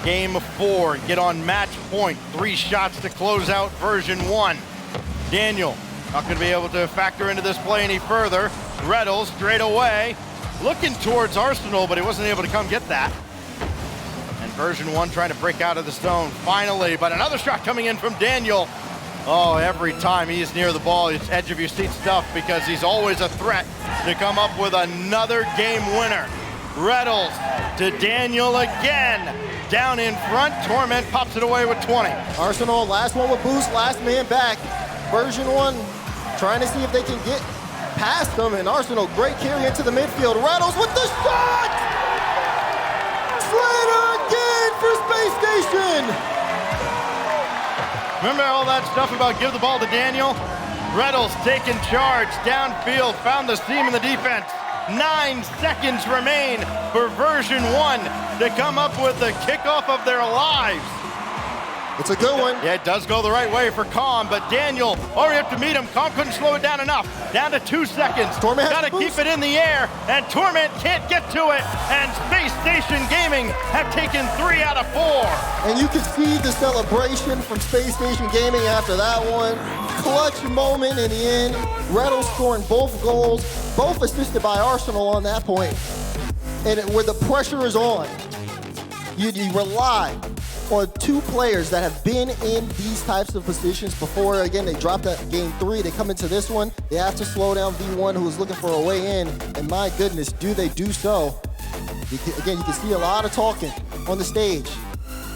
game 4, get on match point. 3 shots to close out version 1. Daniel not going to be able to factor into this play any further. Reddles straight away, looking towards Arsenal, but he wasn't able to come get that. And version 1 trying to break out of the zone finally, but another shot coming in from Daniel. Oh, every time he's near the ball, it's edge of your seat stuff, because he's always a threat to come up with another game winner. Reddles to Daniel again. Down in front, Torment pops it away with 20. Arsenal, last one with boost, last man back. Version 1 trying to see if they can get past them, and Arsenal, great carry into the midfield. Reddles with the shot! Slater again for Space Station! Remember all that stuff about give the ball to Daniel? Reddles taking charge downfield, found the seam in the defense. 9 seconds remain for version 1 to come up with the kickoff of their lives. It's a good one. Yeah, it does go the right way for Calm, but Daniel already have to meet him. Calm couldn't slow it down enough. Down to 2 seconds. Torment got to keep it in the air, and Torment can't get to it. And Space Station Gaming have taken 3 out of 4. And you can see the celebration from Space Station Gaming after that one. Clutch moment in the end. Reddles scoring both goals, both assisted by Arsenal on that point. And where the pressure is on, you rely on 2 players that have been in these types of positions before. Again, they dropped that game 3. They come into this one. They have to slow down V1, who is looking for a way in. And my goodness, do they do so. Again, you can see a lot of talking on the stage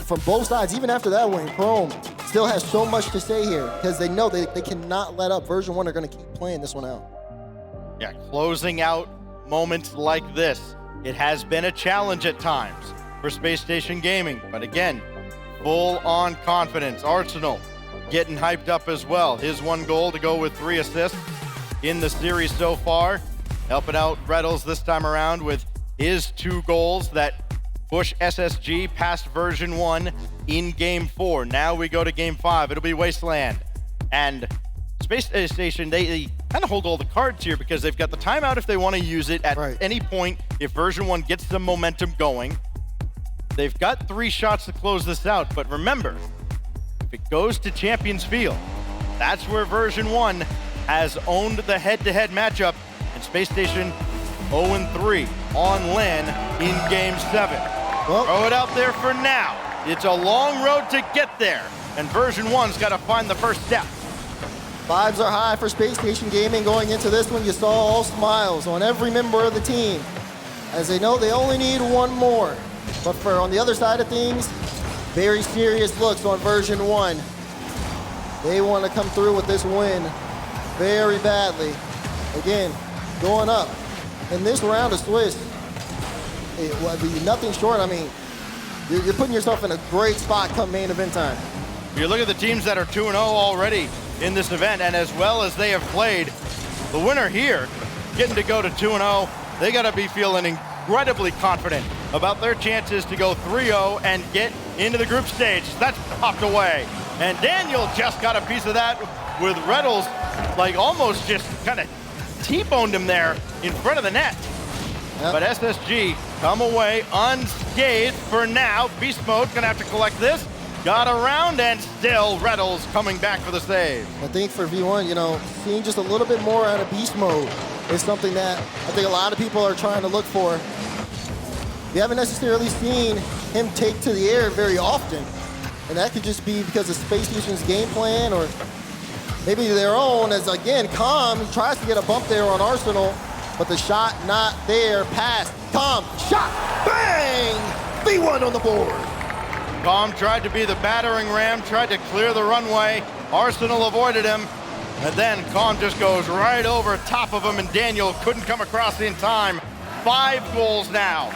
from both sides. Even after that win, Chrome still has so much to say here, because they know they cannot let up. Version 1 are going to keep playing this one out. Yeah, closing out moments like this. It has been a challenge at times for Space Station Gaming, but again, full-on confidence. Arsenal getting hyped up as well. His 1 goal to go with 3 assists in the series so far. Helping out Reddles this time around with his 2 goals that push SSG past version 1 in game 4. Now we go to game 5. It'll be Wasteland. And Space Station, they kind of hold all the cards here, because they've got the timeout if they want to use it at any point if version 1 gets the momentum going. They've got 3 shots to close this out, but remember, if it goes to Champions Field, that's where version 1 has owned the head-to-head matchup, and Space Station 0-3 on LAN in game 7. Well, throw it out there for now. It's a long road to get there, and version 1's got to find the first step. Vibes are high for Space Station Gaming going into this one. You saw all smiles on every member of the team, as they know they only need 1 more. But for on the other side of things, very serious looks on version 1. They want to come through with this win very badly. Again, going up. In this round of Swiss, it will be nothing short. I mean, you're putting yourself in a great spot come main event time. You look at the teams that are 2-0 already in this event, and as well as they have played, the winner here, getting to go to 2-0, they got to be feeling incredibly confident about their chances to go 3-0 and get into the group stage. That's popped away. And Daniel just got a piece of that with Reddles, like almost just kind of T-boned him there in front of the net. Yep. But SSG come away unscathed for now. Beast Mode's gonna have to collect this. Got around, and still Reddles coming back for the save. I think for V1, you know, seeing just a little bit more out of Beast Mode is something that I think a lot of people are trying to look for. We haven't necessarily seen him take to the air very often, and that could just be because of Space Station's game plan, or maybe their own, as again, Calm tries to get a bump there on Arsenal, but the shot not there. Pass, Calm, shot, bang! V1 on the board. Calm tried to be the battering ram, tried to clear the runway. Arsenal avoided him. And then Calm just goes right over top of him, and Daniel couldn't come across in time. 5 goals now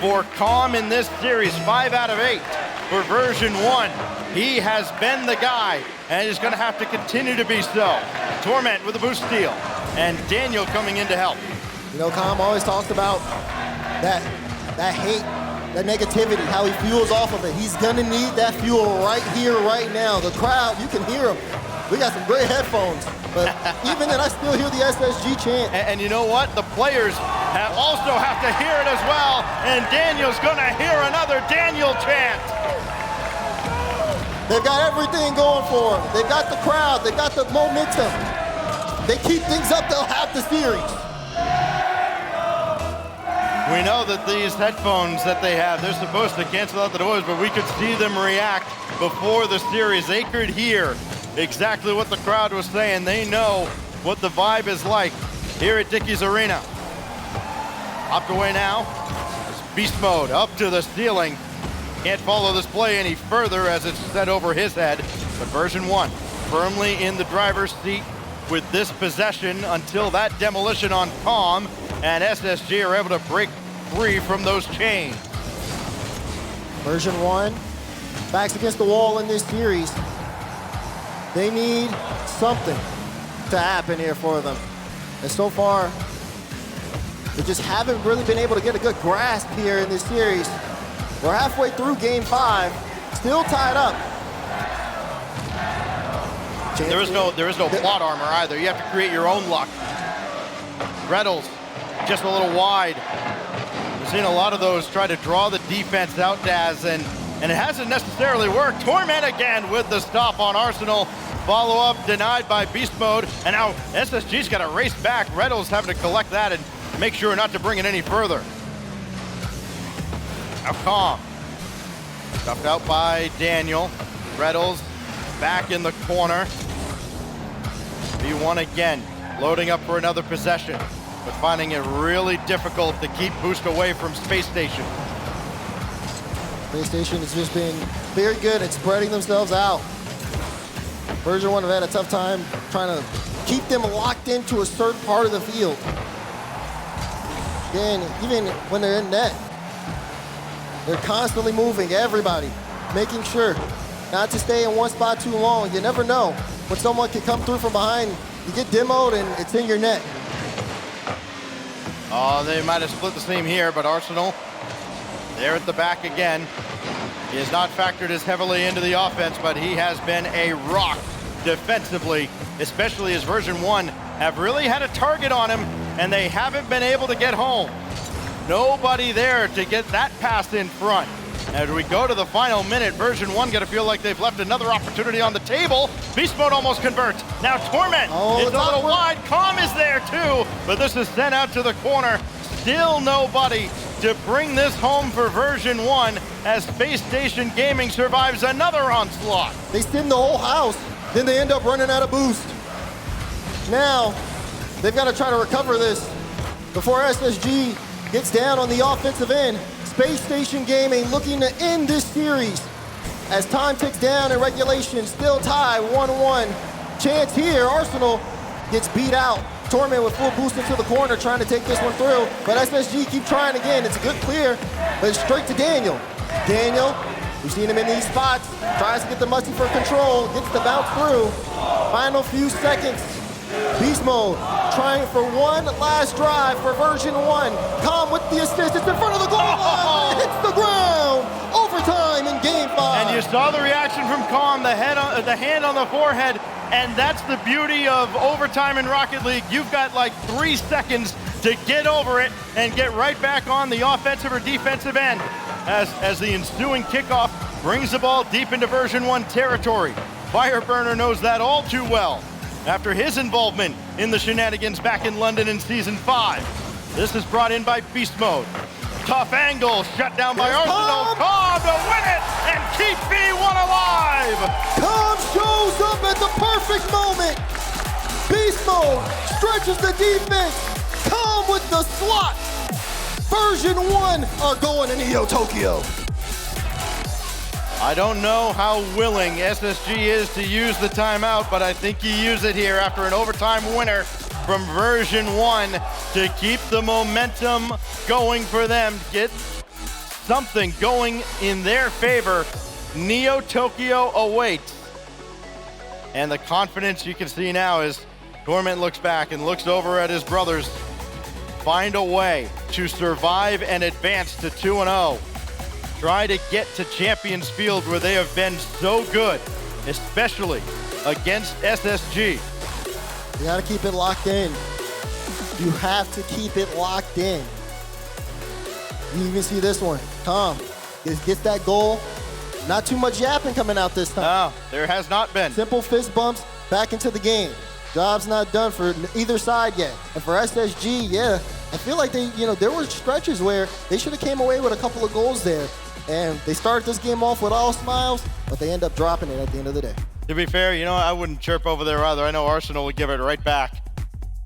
for Calm in this series, 5 out of 8 for version 1. He has been the guy, and is going to have to continue to be so. Torment with a boost steal, and Daniel coming in to help. You know, Calm always talks about that hate, that negativity, how he fuels off of it. He's gonna need that fuel right here, right now. The crowd, you can hear him. We got some great headphones, but even then I still hear the SSG chant. And you know what? The players also have to hear it as well, and Daniel's gonna hear another Daniel chant. They've got everything going for them. They've got the crowd, they've got the momentum. They keep things up, they'll have the series. We know that these headphones that they have, they're supposed to cancel out the noise, but we could see them react before the series. They could hear exactly what the crowd was saying. They know what the vibe is like here at Dickies Arena. Hopped away now. It's beast mode up to the ceiling. Can't follow this play any further as it's set over his head. But version 1 firmly in the driver's seat with this possession until that demolition on Calm, and SSG are able to break free from those chains. Version 1, backs against the wall in this series. They need something to happen here for them. And so far, they just haven't really been able to get a good grasp here in this series. We're halfway through game 5, still tied up. There is no plot armor either. You have to create your own luck. Reynolds just a little wide. We've seen a lot of those try to draw the defense out, Daz, and it hasn't necessarily worked. Torment again with the stop on Arsenal. Follow-up denied by Beast Mode, and now SSG's got to race back. Reynolds having to collect that and make sure not to bring it any further. Now Calm, stuffed out by Daniel. Reynolds back in the corner. V1 again, loading up for another possession, but finding it really difficult to keep Boost away from Spacestation. Spacestation has just been very good at spreading themselves out. Version 1 have had a tough time trying to keep them locked into a certain part of the field. Again, even when they're in net, they're constantly moving, everybody, making sure not to stay in one spot too long. You never know when someone can come through from behind. You get demoed and it's in your net. Oh, they might have split the seam here, but Arsenal, they're at the back again. He has not factored as heavily into the offense, but he has been a rock defensively, especially as version 1 have really had a target on him, and they haven't been able to get home. Nobody there to get that pass in front. As we go to the final minute, version 1 gonna feel like they've left another opportunity on the table. Beast Mode almost converts. Now Torment is a little wide. Calm is there too, but this is sent out to the corner. Still nobody to bring this home for version 1 as Space Station Gaming survives another onslaught. They stim the whole house, then they end up running out of boost. Now, they've got to try to recover this before SSG gets down on the offensive end. Space Station Gaming looking to end this series as time ticks down in regulation, still tied 1-1. Chance here, Arsenal gets beat out. Torment with full boost into the corner trying to take this one through, but SSG keep trying again. It's a good clear, but it's straight to Daniel. Daniel, we've seen him in these spots, tries to get the musty for control, gets the bounce through. Final few seconds. Beast Mode trying for one last drive for version 1. Calm with the assist, it's in front of the goal line, it hits the ground. Overtime in game 5. And you saw the reaction from Calm, the hand on the forehead, and that's the beauty of overtime in Rocket League. You've got like 3 seconds to get over it and get right back on the offensive or defensive end as the ensuing kickoff brings the ball deep into version 1 territory. Fireburner knows that all too well after his involvement in the shenanigans back in London in Season 5. This is brought in by Beast Mode. Tough angle, shut down by Arsenal. Calm to win it and keep V1 alive. Calm shows up at the perfect moment. Beast Mode stretches the defense. Calm with the slot. Version 1 are going to Neo Tokyo. I don't know how willing SSG is to use the timeout, but I think you use it here after an overtime winner from Version1 to keep the momentum going for them, get something going in their favor. Neo Tokyo awaits. And the confidence you can see now as Torment looks back and looks over at his brothers. Find a way to survive and advance to 2-0. Try to get to Champions Field where they have been so good, especially against SSG. You gotta keep it locked in. You have to keep it locked in. You even see this one. Tom gets that goal. Not too much yapping coming out this time. No, there has not been. Simple fist bumps, back into the game. Job's not done for either side yet. And for SSG, yeah, I feel like there were stretches where they should have came away with a couple of goals there. And they started this game off with all smiles, but they end up dropping it at the end of the day. To be fair, I wouldn't chirp over there either. I know Arsenal would give it right back.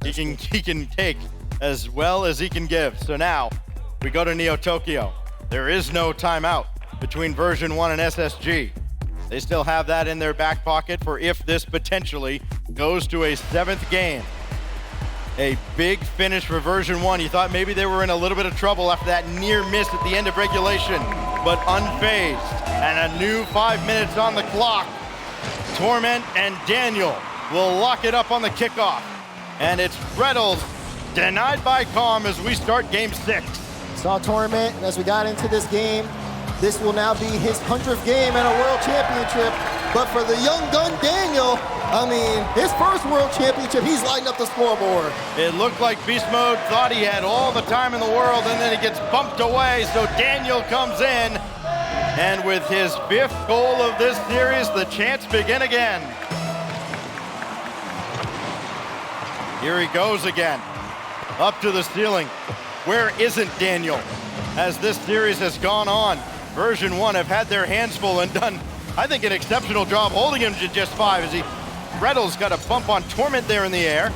He can take as well as he can give. So now we go to Neo Tokyo. There is no timeout between Version1 and SSG. They still have that in their back pocket for if this potentially goes to a 7th game. A big finish for Version1. You thought maybe they were in a little bit of trouble after that near miss at the end of regulation, but unfazed. And a new 5 minutes on the clock. Torment and Daniel will lock it up on the kickoff. And it's Reynolds denied by Calm as we start game 6. Saw Torment as we got into this game. This will now be his 100th game in a World Championship. But for the young gun Daniel, his first World Championship, he's lighting up the scoreboard. It looked like Beast Mode thought he had all the time in the world, and then he gets bumped away, so Daniel comes in. And with his 5th goal of this series, the chants begin again. Here he goes again, up to the ceiling. Where isn't Daniel? As this series has gone on, Version1 have had their hands full and done, I think, an exceptional job holding him to just 5 as Reynolds got a bump on Torment there in the air.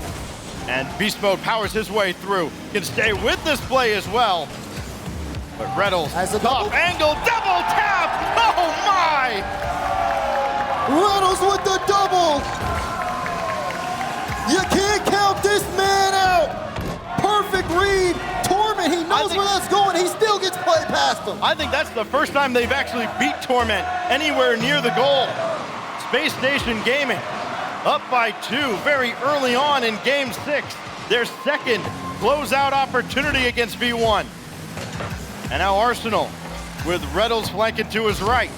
And Beast Mode powers his way through. Can stay with this play as well. But Reynolds, top angle, double tap! Oh my! Reynolds with the double! You can't count this man out! Perfect read! Torment, he knows where that's going, he still gets played past him. I think that's the first time they've actually beat Torment anywhere near the goal. Spacestation Gaming up by 2 very early on in game 6. Their second closeout opportunity against V1. And now Arsenal with Reynolds flanking to his right.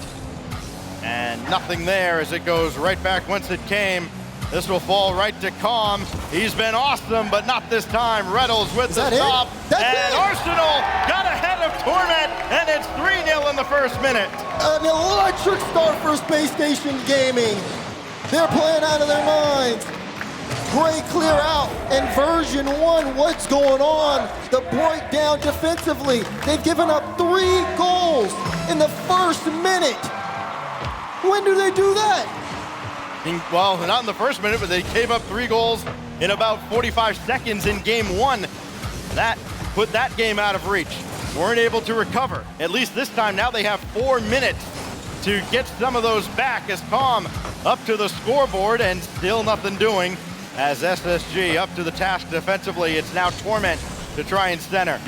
And nothing there as it goes right back whence it came. This will fall right to Calm. He's been awesome, but not this time. Reynolds with the stop. And Arsenal got ahead of Torment, and it's 3-0 in the first minute. An electric start for Spacestation Gaming. They're playing out of their minds. Great clear out, and Version1, what's going on? The breakdown defensively. They've given up 3 goals in the first minute. When do they do that? Well, not in the first minute, but they gave up 3 goals in about 45 seconds in game 1. That put that game out of reach. Weren't able to recover. At least this time, now they have 4 minutes to get some of those back as Calm up to the scoreboard and still nothing doing. As SSG up to the task defensively, it's now Torment to try and center.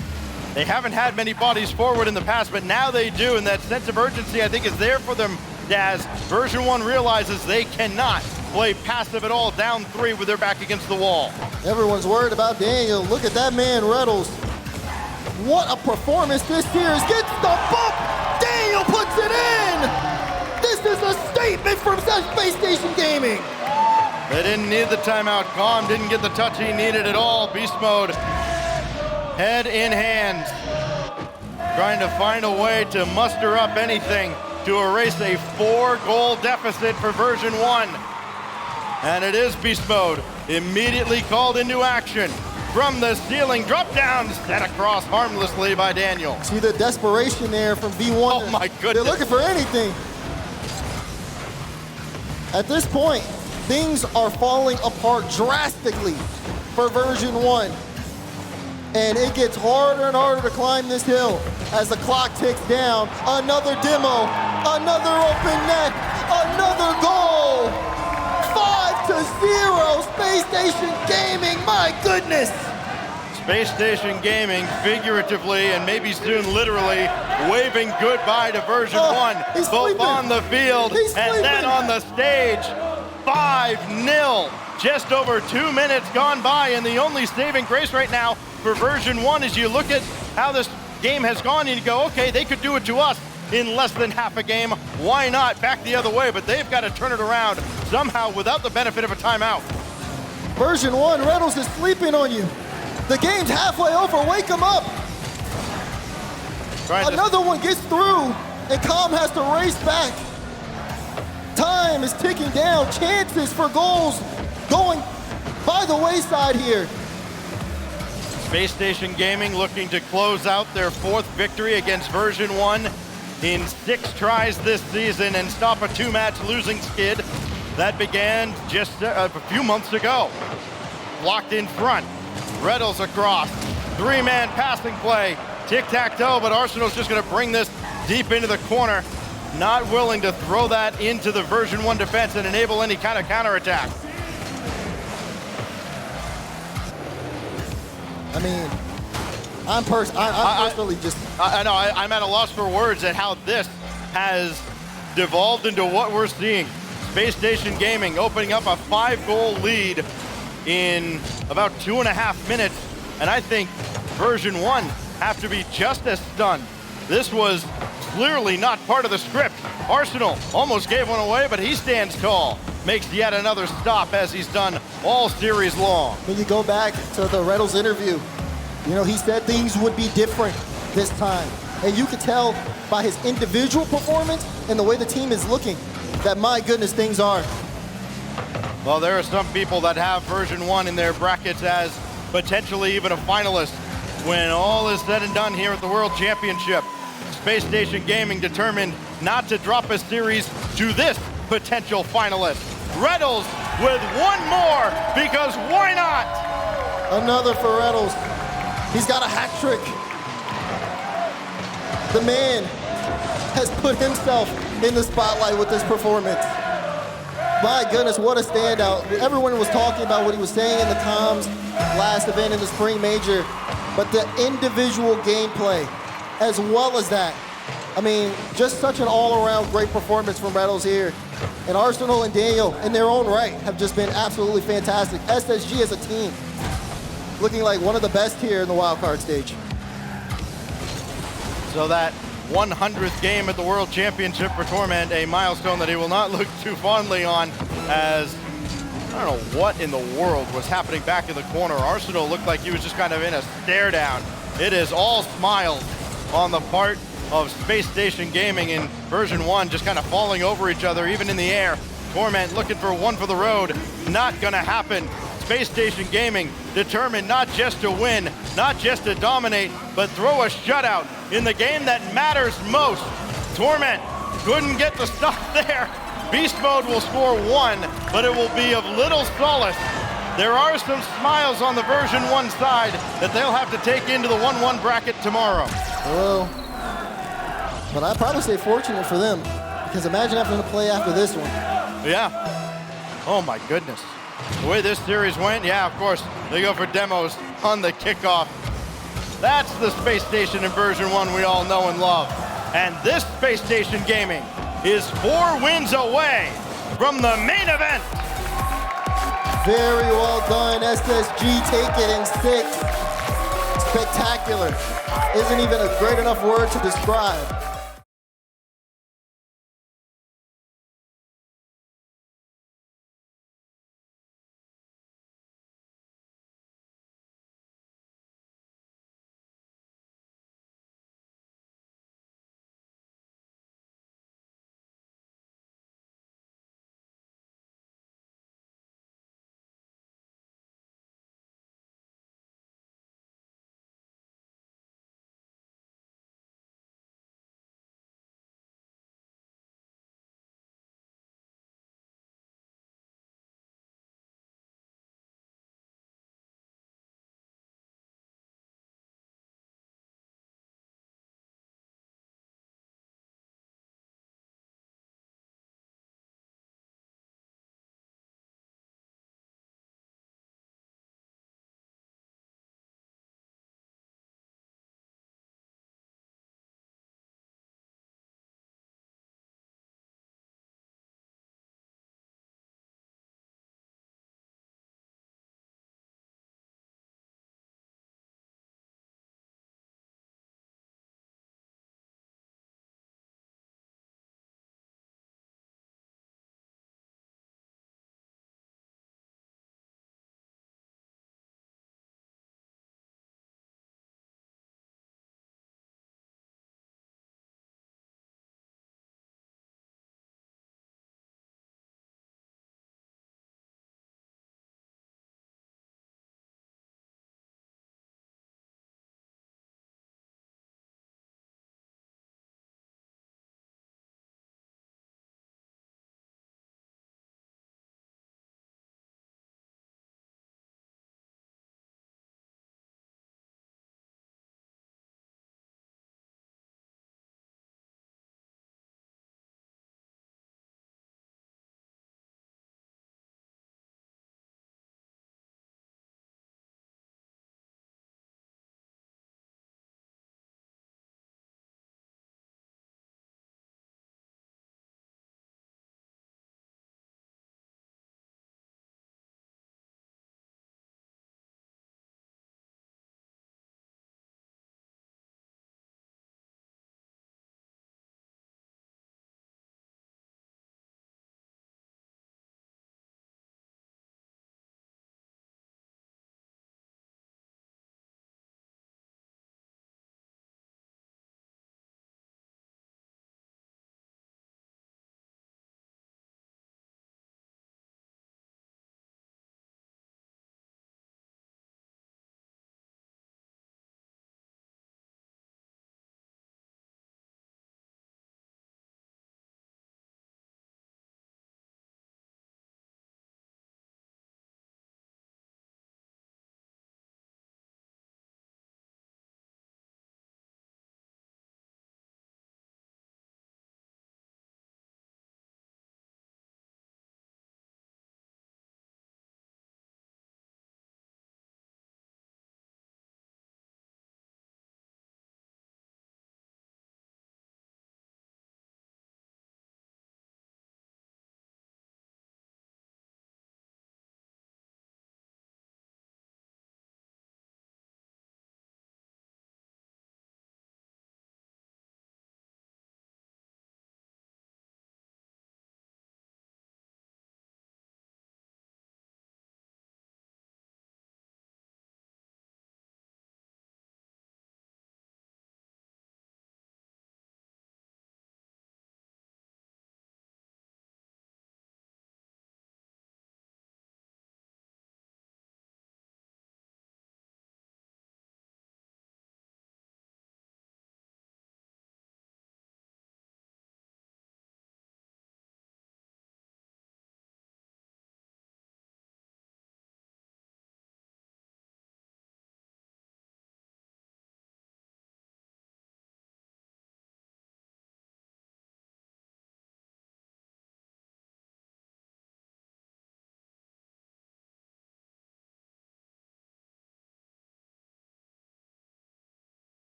They haven't had many bodies forward in the past, but now they do, and that sense of urgency, I think, is there for them as Version1 realizes they cannot play passive at all down 3 with their back against the wall. Everyone's worried about Daniel. Look at that man, Reynolds. What a performance this series. Gets the bump. Daniel puts it in. This is a statement from Spacestation Gaming. They didn't need the timeout. Calm didn't get the touch he needed at all. Beast Mode, head in hand, trying to find a way to muster up anything to erase a 4-goal deficit for Version1. And it is Beast Mode, immediately called into action. From the ceiling, drop down, set across harmlessly by Daniel. See the desperation there from V1. Oh my goodness. They're looking for anything. At this point, things are falling apart drastically for Version1. And it gets harder and harder to climb this hill as the clock ticks down. Another demo Another open net, another goal. 5-0, Space Station Gaming, my goodness. Space Station Gaming, figuratively and maybe soon literally, waving goodbye to Version1, both sleeping. on the field and then on the stage. 5-0. Just over 2 minutes gone by, and the only saving grace right now for Version1 is you look at how this game has gone and you go, okay, they could do it to us in less than half a game. Why not back the other way? But they've got to turn it around somehow without the benefit of a timeout. Version1, Reynolds is sleeping on you. The game's halfway over, wake him up. Another one gets through, and Com has to race back. Time is ticking down, chances for goals going by the wayside here. Space Station Gaming looking to close out their 4th victory against Version1 in 6 tries this season and stop a 2-match losing skid that began just a few months ago. Blocked in front, Reynolds across, 3-man passing play, tic-tac-toe, but Arsenal's just gonna bring this deep into the corner, not willing to throw that into the Version1 defense and enable any kind of counterattack. I mean, I'm personally just... I know, I'm at a loss for words at how this has devolved into what we're seeing. Space Station Gaming opening up a 5-goal lead in about 2.5 minutes, and I think Version1 have to be just as stunned. This was clearly not part of the script. Arsenal almost gave one away, but he stands tall. Makes yet another stop as he's done all series long. When you go back to the Reynolds interview, you know, he said things would be different this time. And you could tell by his individual performance and the way the team is looking that, my goodness, things are. Well, there are some people that have Version1 in their brackets as potentially even a finalist when all is said and done here at the World Championship. Space Station Gaming determined not to drop a series to this potential finalist. Reynolds with one more, because why not? Another for Reynolds. He's got a hat trick. The man has put himself in the spotlight with this performance. My goodness, what a standout. Everyone was talking about what he was saying in the comms last event in the Spring Major, but the individual gameplay, as well as that, I mean, just such an all-around great performance from Reynolds here. And Arsenal and Daniel, in their own right, have just been absolutely fantastic. SSG as a team, looking like one of the best here in the wildcard stage. So that 100th game at the World Championship for Torment, a milestone that he will not look too fondly on, as I don't know what in the world was happening back in the corner. Arsenal looked like he was just kind of in a stare down. It is all smiles on the part of Space Station Gaming, and Version1 just kind of falling over each other, even in the air. Torment looking for one for the road. Not gonna happen. Space Station Gaming determined not just to win, not just to dominate, but throw a shutout in the game that matters most. Torment couldn't get the stop there. Beast Mode will score 1, but it will be of little solace. There are some smiles on the Version1 side that they'll have to take into the 1-1 bracket tomorrow. Well, but I'd probably say fortunate for them, because imagine having to play after this one. Yeah. Oh my goodness. The way this series went, yeah, of course, they go for demos on the kickoff. That's the Space Station in Version1 we all know and love. And this Space Station Gaming is 4 wins away from the main event. Very well done, SSG, take it in 6. Spectacular. Isn't even a great enough word to describe